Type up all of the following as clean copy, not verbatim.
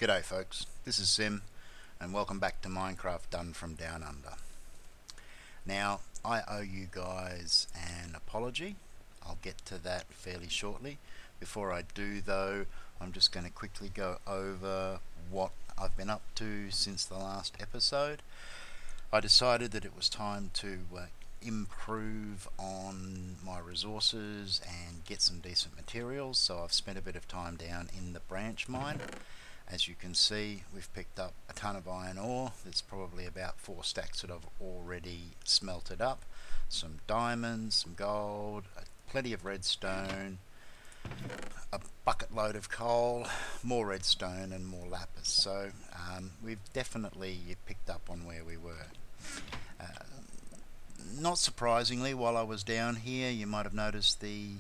G'day folks, this is Sim and welcome back to Minecraft done from down under. Now I owe you guys an apology. I'll get to that fairly shortly. Before I do though, I'm just going to quickly go over what I've been up to since the last episode. I decided that it was time to improve on my resources and get some decent materials, so I've spent a bit of time down in the branch mine. As you can see, we've picked up a ton of iron ore. There's probably about 4 stacks that I've already smelted up. Some diamonds, some gold, plenty of redstone, a bucket load of coal, more redstone and more lapis. So we've definitely picked up on where we were. Not surprisingly, while I was down here, you might have noticed the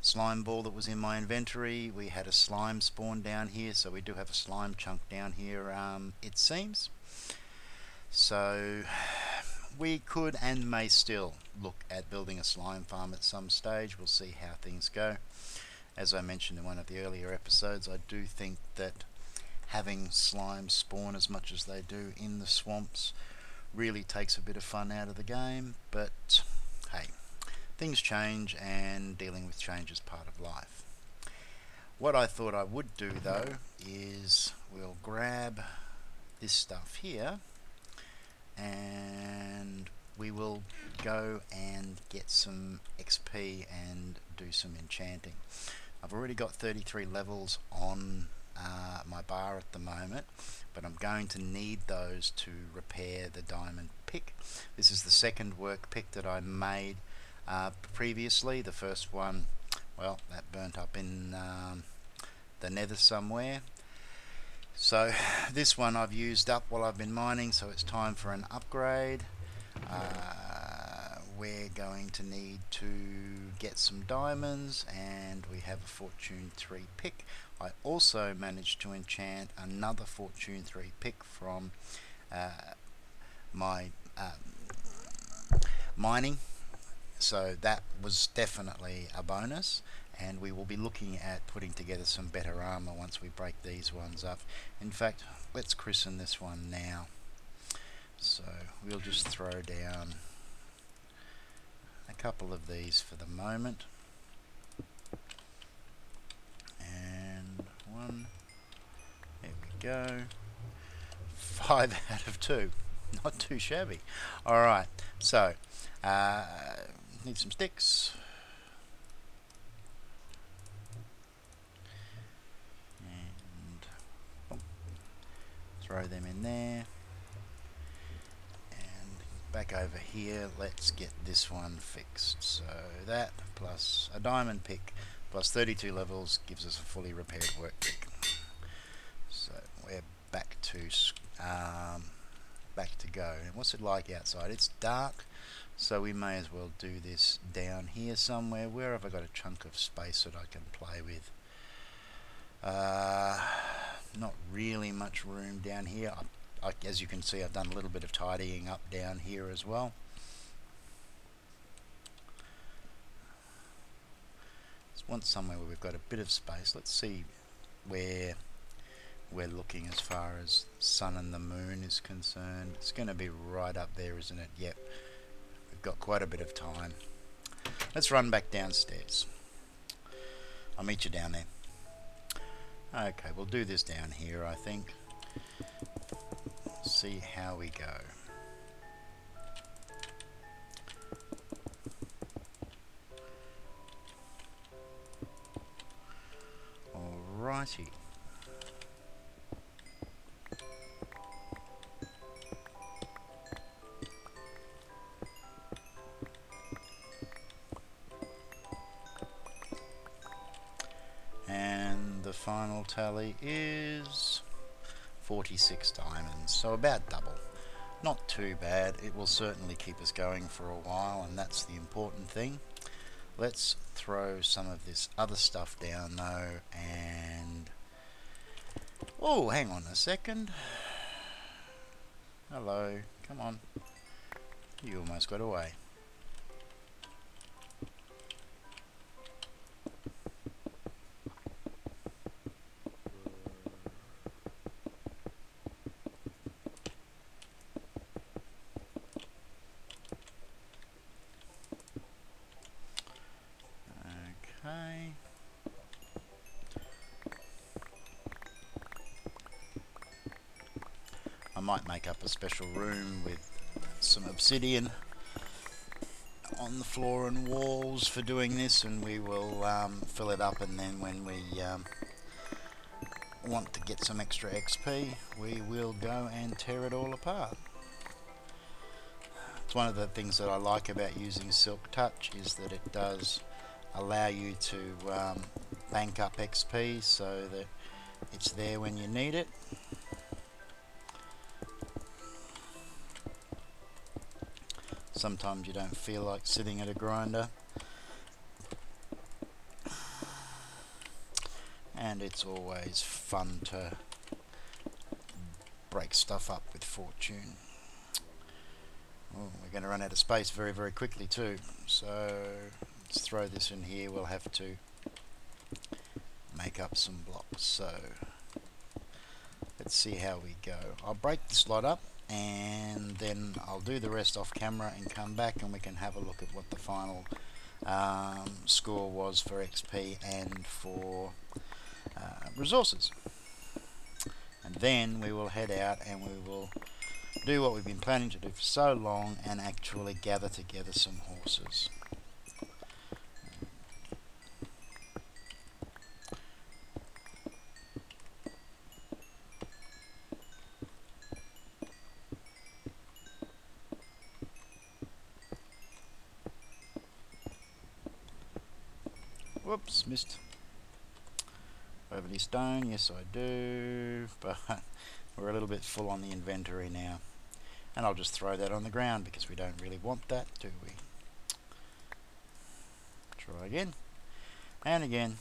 slime ball that was in my inventory. We had a slime spawn down here, so we do have a slime chunk down here, it seems. So we could and may still look at building a slime farm at some stage. We'll see how things go. As I mentioned in one of the earlier episodes, I do think that having slime spawn as much as they do in the swamps really takes a bit of fun out of the game, but hey, things change and dealing with change is part of life. What I thought I would do though is we'll grab this stuff here and we will go and get some XP and do some enchanting. I've already got 33 levels on my bar at the moment, but I'm going to need those to repair the diamond pick. This is the second work pick that I made previously. The first one, well, that burnt up in the nether somewhere. So this one I've used up while I've been mining, so it's time for an upgrade. We're going to need to get some diamonds, and we have a Fortune 3 pick. I also managed to enchant another Fortune 3 pick from my mining, so that was definitely a bonus, and we will be looking at putting together some better armor once we break these ones up. In fact, let's christen this one now. So we'll just throw down a couple of these for the moment, and one, there we go, 5 out of 2, not too shabby. Alright, so need some sticks, and throw them in there. Back over here, let's get this one fixed. So that plus a diamond pick plus 32 levels gives us a fully repaired work pick. So we're back to go. And what's it like outside? It's dark, so we may as well do this down here somewhere. Where have I got a chunk of space that I can play with? Not really much room down here. As you can see, I've done a little bit of tidying up down here as well. Just want somewhere where we've got a bit of space. Let's see where we're looking as far as sun and the moon is concerned. It's going to be right up there, isn't it? Yep. We've got quite a bit of time. Let's run back downstairs. I'll meet you down there. Okay, we'll do this down here, I think. See how we go. Alrighty. And the final tally is 46 diamonds, so about double. Not too bad. It will certainly keep us going for a while, and that's the important thing. Let's throw some of this other stuff down though, and oh, hang on a second. Hello, come on. You almost got away. I might make up a special room with some obsidian on the floor and walls for doing this, and we will fill it up, and then when we want to get some extra XP, we will go and tear it all apart. It's one of the things that I like about using Silk Touch, is that it does allow you to bank up XP so that it's there when you need it. Sometimes you don't feel like sitting at a grinder, and it's always fun to break stuff up with fortune. Oh, we're going to run out of space very, very quickly too, so let's throw this in here. We'll have to make up some blocks, so let's see how we go. I'll break this lot up and then I'll do the rest off camera and come back, and we can have a look at what the final score was for XP and for resources. And then we will head out and we will do what we've been planning to do for so long, and actually gather together some horses. Whoops, missed. Overly stone, yes I do, but we're a little bit full on the inventory now. And I'll just throw that on the ground because we don't really want that, do we? Try again. And again.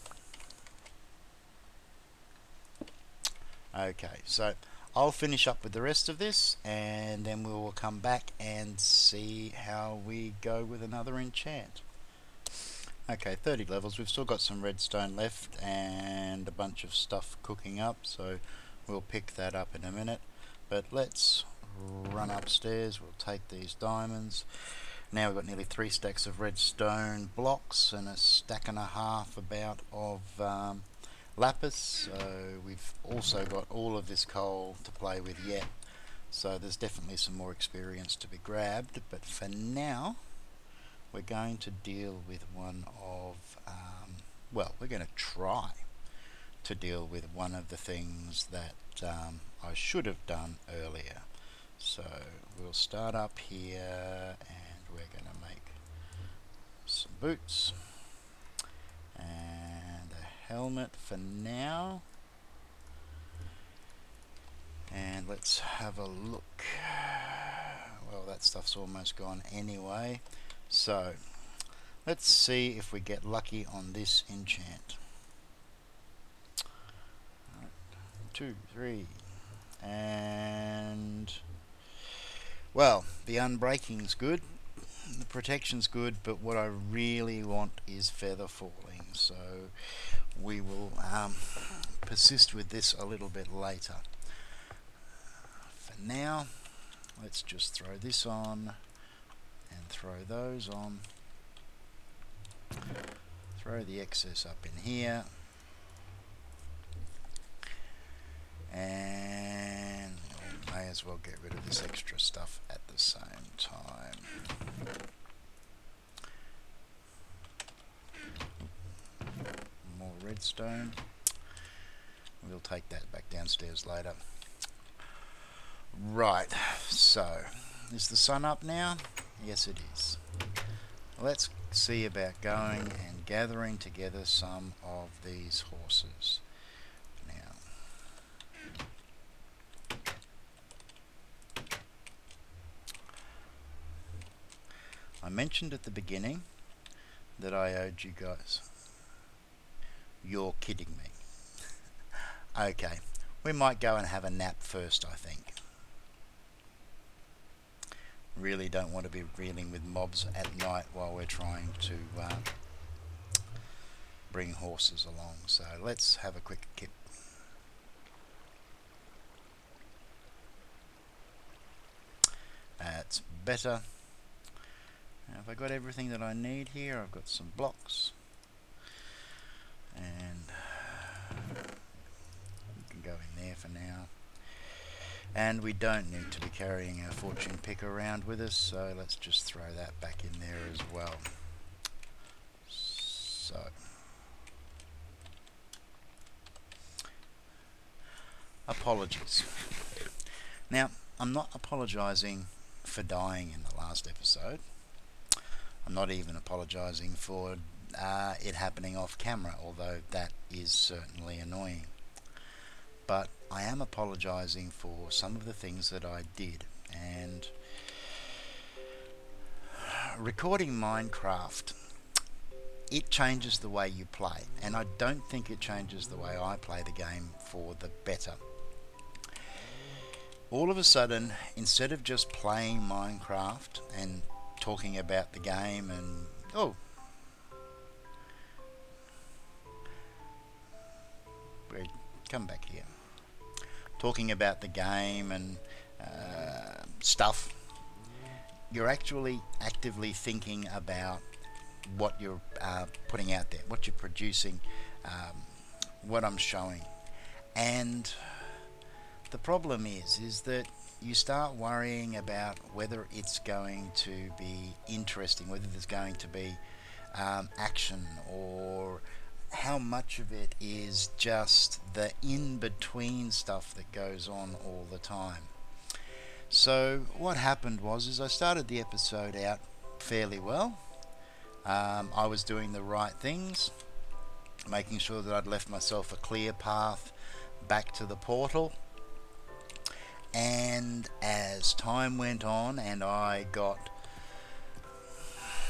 Okay, so I'll finish up with the rest of this, and then we will come back and see how we go with another enchant. Okay, 30 levels. We've still got some redstone left and a bunch of stuff cooking up, so we'll pick that up in a minute. But let's run upstairs. We'll take these diamonds. Now we've got nearly 3 stacks of redstone blocks and a stack and a half about of lapis. So we've also got all of this coal to play with yet. So there's definitely some more experience to be grabbed. But for now, we're going to deal with one of, well, we're going to try to deal with one of the things that I should have done earlier. So we'll start up here, and we're going to make some boots and a helmet for now. And let's have a look. Well, that stuff's almost gone anyway. So let's see if we get lucky on this enchant. 2, 3, and well, the unbreaking's good, the protection's good, but what I really want is feather falling, so we will persist with this a little bit later. For now, let's just throw this on and throw those on, throw the excess up in here, and may as well get rid of this extra stuff at the same time. More redstone. We'll take that back downstairs later. Right, so is the sun up now? Yes, it is. Let's see about going and gathering together some of these horses. I mentioned at the beginning that I owed you guys. You're kidding me. Okay, we might go and have a nap first, I think. Really don't want to be dealing with mobs at night while we're trying to bring horses along. So let's have a quick kip. That's better. Now, have I got everything that I need here? I've got some blocks, and you can go in there for now. And we don't need to be carrying our fortune pick around with us, so let's just throw that back in there as well. So, apologies. Now, I'm not apologising for dying in the last episode. I'm not even apologising for it happening off camera, although that is certainly annoying. But I am apologising for some of the things that I did, and recording Minecraft, it changes the way you play, and I don't think it changes the way I play the game for the better. All of a sudden, instead of just playing Minecraft and talking about the game and come back here, talking about the game and stuff, you're actually actively thinking about what you're putting out there, what you're producing, what I'm showing. And the problem is that you start worrying about whether it's going to be interesting, whether there's going to be action, or how much of it is just the in-between stuff that goes on all the time. So what happened was I started the episode out fairly well. I was doing the right things, making sure that I'd left myself a clear path back to the portal. And as time went on and I got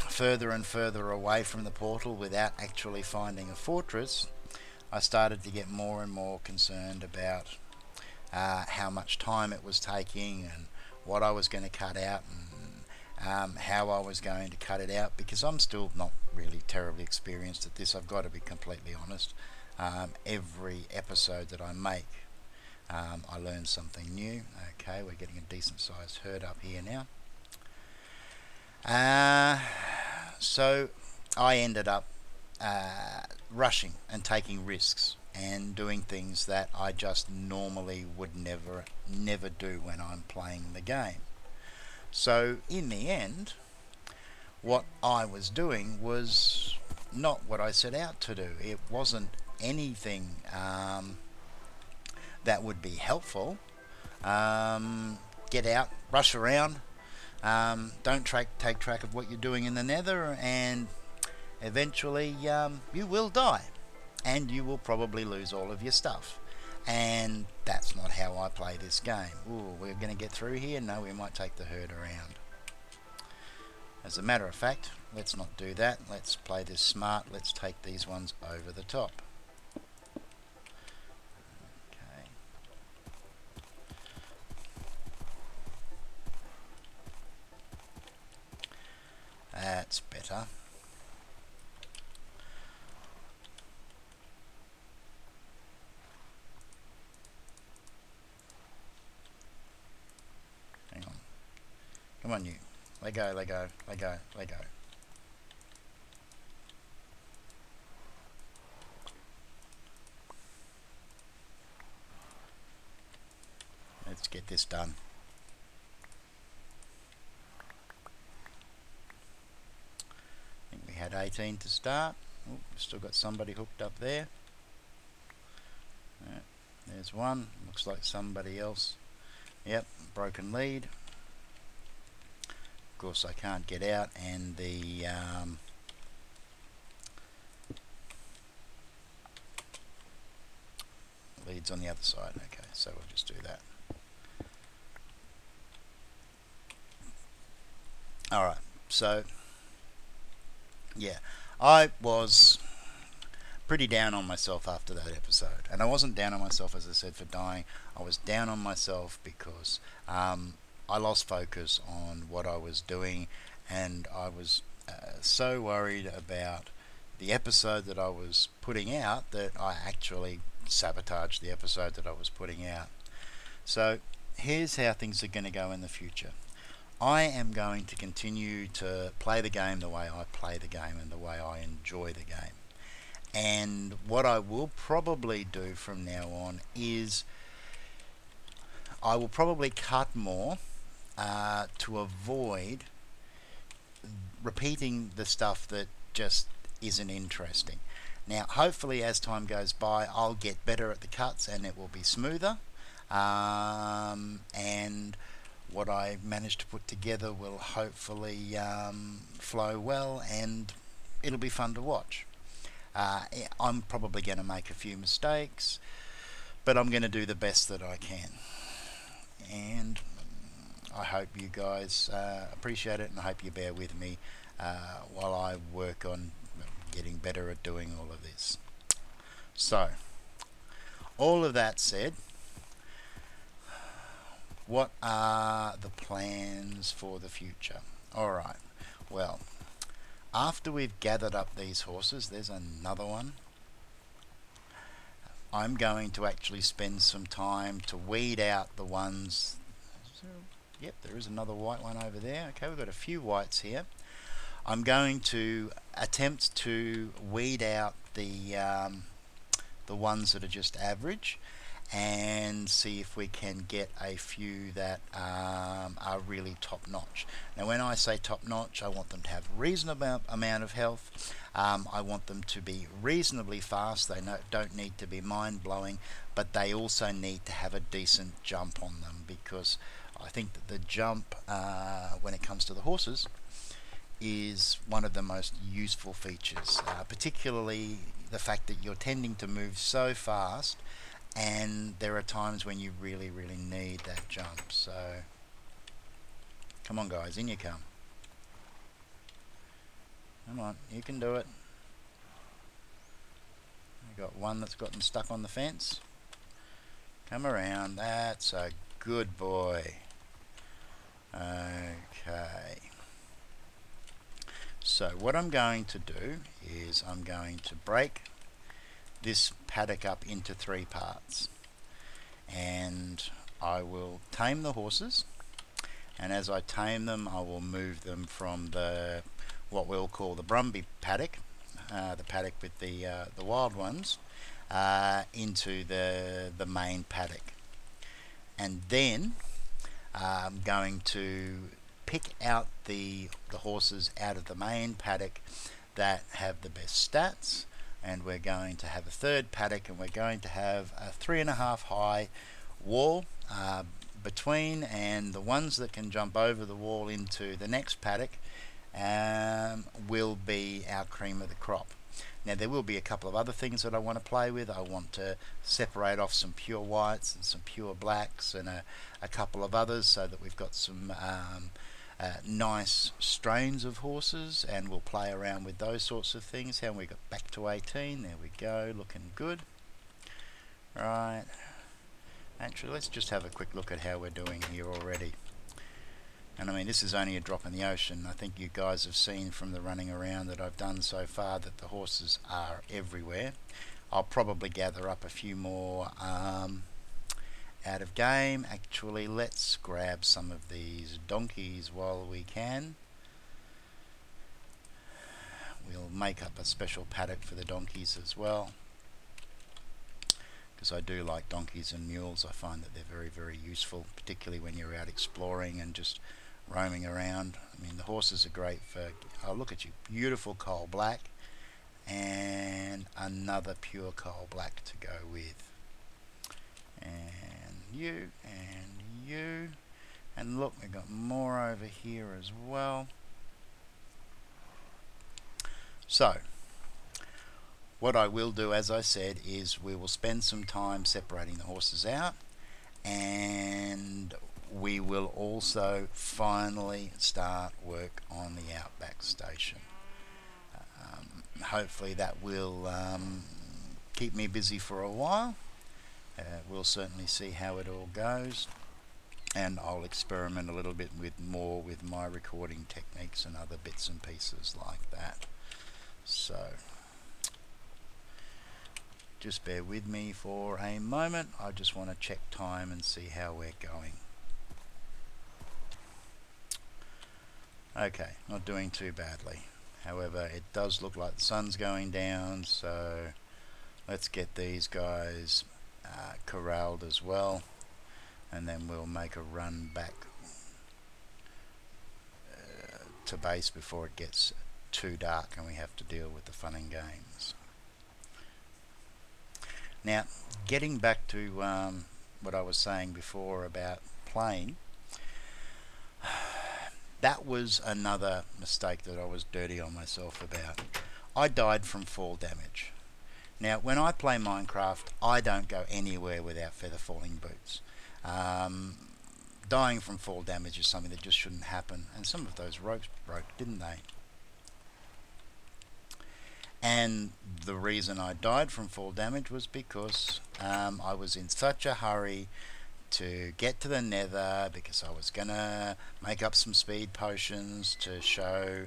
further and further away from the portal without actually finding a fortress, I started to get more and more concerned about how much time it was taking and what I was going to cut out and how I was going to cut it out, because I'm still not really terribly experienced at this. I've got to be completely honest. Every episode that I make, I learn something new. Okay, we're getting a decent sized herd up here now. So I ended up rushing and taking risks and doing things that I just normally would never do when I'm playing the game. So in the end, what I was doing was not what I set out to do. It wasn't anything that would be helpful. Get out, rush around, don't take track of what you're doing in the nether, and eventually you will die and you will probably lose all of your stuff. And that's not how I play this game. Ooh, we're going to get through here? No, we might take the herd around. As a matter of fact, let's not do that. Let's play this smart. Let's take these ones over the top. Okay. That's better. Hang on. Come on, you. Let go, let go, let go, let go. Let's get this done. I think we had 18 to start. Oh, we've still got somebody hooked up there. Right, there's one. Looks like somebody else. Yep, broken lead. Of course I can't get out, and the lead's on the other side. Okay, so we'll just do that. Alright, so yeah, I was pretty down on myself after that episode, and I wasn't down on myself, as I said, for dying. I was down on myself because I lost focus on what I was doing, and I was so worried about the episode that I was putting out that I actually sabotaged the episode that I was putting out. So here's how things are going to go in the future. I am going to continue to play the game the way I play the game and the way I enjoy the game. And what I will probably do from now on is I will probably cut more to avoid repeating the stuff that just isn't interesting. Now, hopefully, as time goes by, I'll get better at the cuts and it will be smoother. And what I manage to put together will hopefully flow well, and it'll be fun to watch. I'm probably going to make a few mistakes, but I'm going to do the best that I can. And I hope you guys appreciate it, and I hope you bear with me while I work on getting better at doing all of this. So, all of that said, what are the plans for the future? Alright, well, after we've gathered up these horses, there's another one. I'm going to actually spend some time to weed out the ones. Yep, there is another white one over there. Okay, we've got a few whites here. I'm going to attempt to weed out the ones that are just average, and see if we can get a few that are really top notch. Now, when I say top notch, I want them to have a reasonable amount of health. I want them to be reasonably fast. They don't need to be mind blowing, but they also need to have a decent jump on them, because I think that the jump, when it comes to the horses, is one of the most useful features, particularly the fact that you're tending to move so fast, and there are times when you really need that jump. So come on guys, in you come. Come on, you can do it. We got one that's gotten stuck on the fence. Come around, that's a good boy. Okay. So what I'm going to do is I'm going to break this paddock up into 3 parts, and I will tame the horses, and as I tame them I will move them from the what we'll call the Brumbie paddock, the paddock with the wild ones, into the main paddock. And then I'm going to pick out the horses out of the main paddock that have the best stats, and we're going to have a third paddock, and we're going to have a 3.5 high wall between, and the ones that can jump over the wall into the next paddock will be our cream of the crop. Now, there will be a couple of other things that I want to play with. I want to separate off some pure whites and some pure blacks and a couple of others, so that we've got some nice strains of horses, and we'll play around with those sorts of things. How we got back to 18, there we go, looking good. Right, actually let's just have a quick look at how we're doing here already. And I mean, this is only a drop in the ocean. I think you guys have seen from the running around that I've done so far that the horses are everywhere. I'll probably gather up a few more out of game. Actually, let's grab some of these donkeys while we can. We'll make up a special paddock for the donkeys as well, because I do like donkeys and mules. I find that they're very useful, particularly when you're out exploring and just roaming around. I mean, the horses are great for, oh look at you, beautiful coal black, and another pure coal black to go with. And you, and look, we've got more over here as well. So what I will do, as I said, is we will spend some time separating the horses out, and we will also finally start work on the outback station. Hopefully that will keep me busy for a while. We'll certainly see how it all goes, and I'll experiment a little bit more with my recording techniques and other bits and pieces like that. So just bear with me for a moment. I just want to check time and see how we're going. Okay, not doing too badly. However, it does look like the sun's going down, so let's get these guys corralled as well. and then we'll make a run back to base before it gets too dark and we have to deal with the fun and games. Now, getting back to what I was saying before about playing, that was another mistake that I was dirty on myself about. I died from fall damage. Now, when I play Minecraft, I don't go anywhere without feather falling boots. Dying from fall damage is something that just shouldn't happen, and some of those ropes broke, didn't they? And the reason I died from fall damage was because I was in such a hurry to get to the nether, because I was going to make up some speed potions to show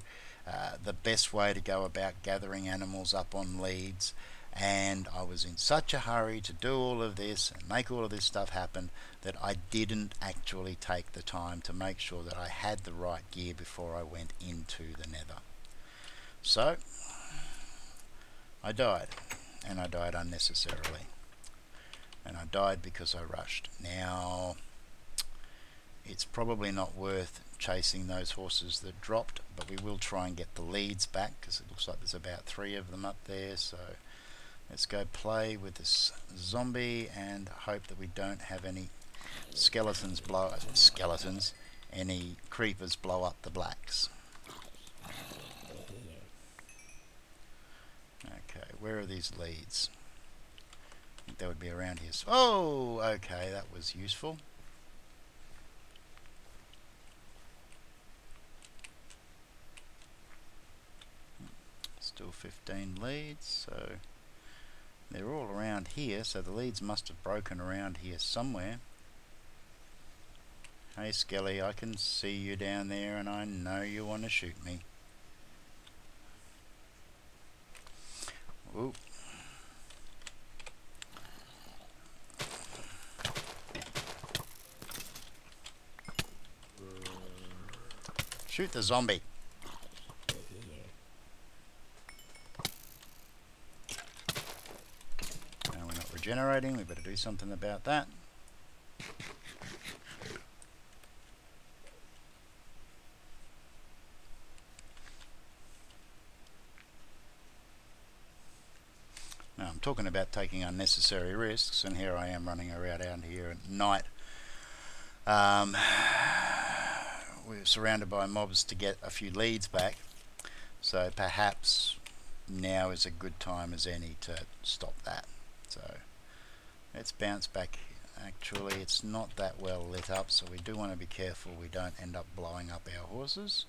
the best way to go about gathering animals up on leads. And I was in such a hurry to do all of this and make all of this stuff happen that I didn't actually take the time to make sure that I had the right gear before I went into the nether. So I died, and I died unnecessarily, and I died because I rushed. Now, it's probably not worth chasing those horses that dropped, but we will try and get the leads back, because it looks like there's about 3 of them up there. So let's go play with this zombie and hope that we don't have any any creepers blow up the blacks. Okay, where are these leads? I think they would be around here. Oh, okay, that was useful. Still 15 leads, so they're all around here, so the leads must have broken around here somewhere. Hey Skelly, I can see you down there and I know you want to shoot me. Ooh. Shoot the zombie. Now we're not regenerating, we better do something about that. Now I'm talking about taking unnecessary risks, and here I am running around out here at night. We're surrounded by mobs to get a few leads back, so perhaps now is a good time as any to stop that. So let's bounce back. Actually, it's not that well lit up, so we do want to be careful we don't end up blowing up our horses.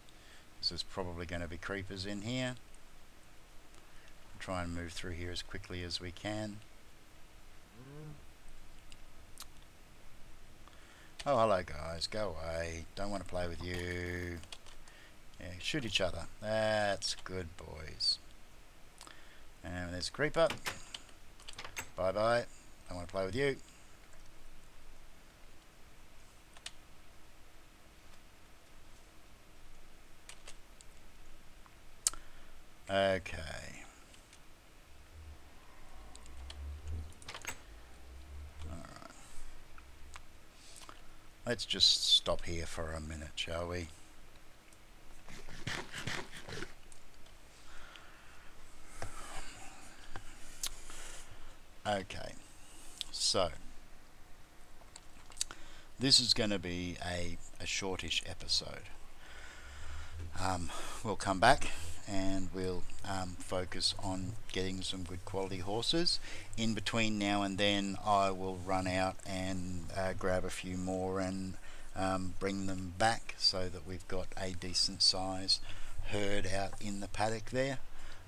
This is probably going to be creepers in here. Try and move through here as quickly as we can. Oh, hello guys, go away. Don't want to play with you. Yeah, shoot each other. That's good, boys. And there's a creeper. Bye bye. Don't want to play with you. Okay. Let's just stop here for a minute, shall we? Okay, so this is going to be a shortish episode. We'll come back and we'll focus on getting some good quality horses. In between now and then I will run out and grab a few more and bring them back so that we've got a decent sized herd out in the paddock there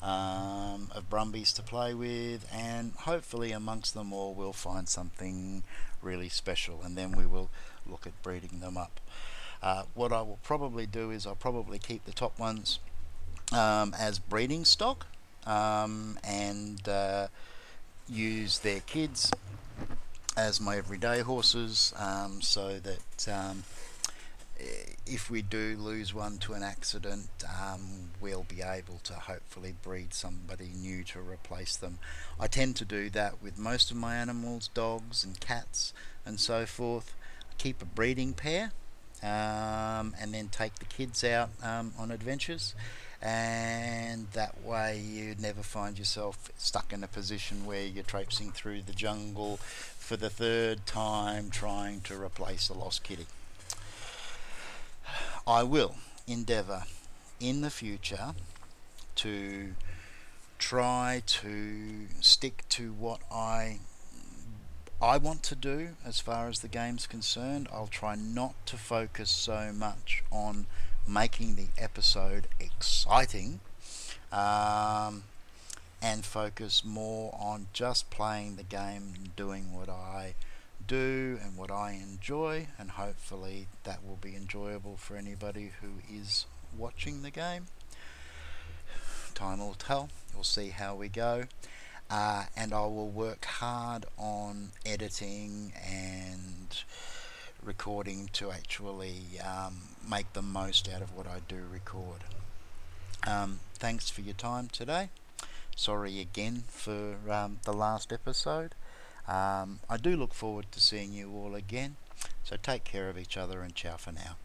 of Brumbies to play with, and hopefully amongst them all we'll find something really special, and then we will look at breeding them up. What I will probably do is I'll probably keep the top ones as breeding stock and use their kids as my everyday horses, so that if we do lose one to an accident, we'll be able to hopefully breed somebody new to replace them. I tend to do that with most of my animals, dogs and cats and so forth. keep a breeding pair, and then take the kids out on adventures, and that way you never find yourself stuck in a position where you're traipsing through the jungle for the third time trying to replace a lost kitty. I will endeavour in the future to try to stick to what I want to do as far as the game's concerned. I'll try not to focus so much on making the episode exciting, and focus more on just playing the game and doing what I do and what I enjoy, and hopefully that will be enjoyable for anybody who is watching the game. Time will tell. We'll see how we go. And I will work hard on editing and recording to actually make the most out of what I do record. Thanks for your time today. Sorry again for the last episode. I do look forward to seeing you all again. So take care of each other, and ciao for now.